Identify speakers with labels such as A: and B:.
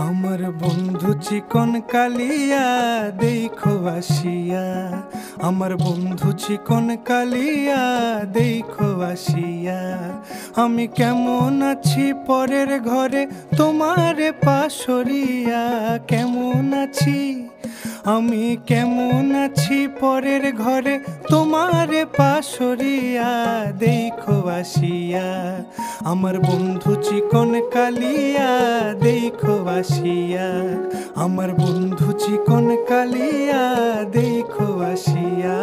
A: আমার বন্ধু চিকন কালিয়া দেখো আসিয়া, আমার বন্ধু চিকন কালিয়া দেখো আসিয়া। আমি কেমন আছি পরের ঘরে তোমারে পাশরিয়া, কেমন আছি আমি কেমন আছি পরের ঘরে তোমারে পাশরিয়া দেখো আসিয়া। আমার বন্ধু চিকন কালিয়া দেখো আসিয়া, আমার বন্ধু চিকন কালিয়া দেখো আসিয়া।